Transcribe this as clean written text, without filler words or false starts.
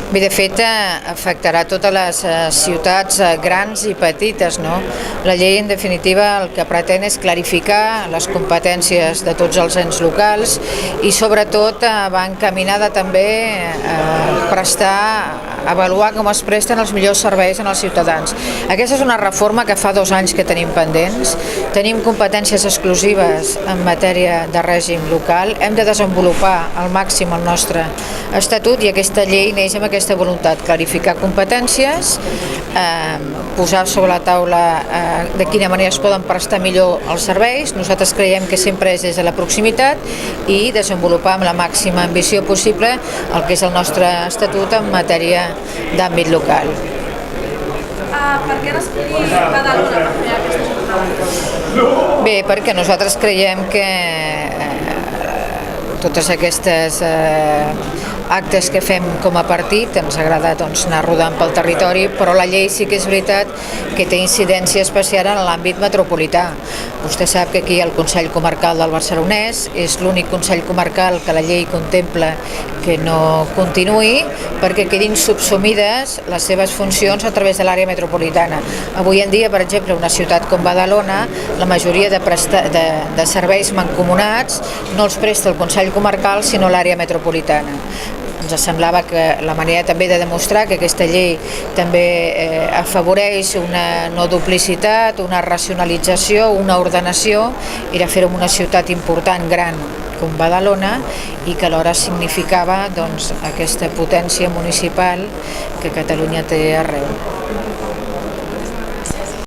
Bé, de fet, afectarà totes les ciutats grans i petites, no? La llei, en definitiva, el que pretén és clarificar les competències de tots els ens locals i, sobretot, va encaminada també a avaluar com es presten els millors serveis als ciutadans. Aquesta és una reforma que fa 2 anys que tenim pendents. Tenim competències exclusives en matèria de règim local. Hem de desenvolupar al màxim el nostre estatut i aquesta llei neix amb aquesta voluntat, clarificar competències, posar sobre la taula de quina manera es poden prestar millor els serveis. Nosaltres creiem que sempre és des de la proximitat i desenvolupar amb la màxima ambició possible el que és el nostre estatut en matèria d'àmbit local. Per què han escollit Badalona per fer aquesta jornada? Bé, perquè nosaltres creiem que totes aquestes actes que fem com a partit ens agrada anar rodant pel territori, però la llei sí que és veritat que té incidència especial en l'àmbit metropolità. Vostè sap que aquí el Consell Comarcal del Barcelonès és l'únic Consell Comarcal que la llei contempla que no continuï perquè quedin subsumides les seves funcions a través de l'àrea metropolitana. Avui en dia, per exemple, una ciutat com Badalona, la majoria de serveis mancomunats no els presta el Consell Comarcal sinó l'àrea metropolitana. Ens semblava que la manera també de demostrar que aquesta llei també afavoreix una no duplicitat, una racionalització, una ordenació, era fer-ho en una ciutat important, gran, com Badalona, i que alhora significava aquesta potència municipal que Catalunya té arreu.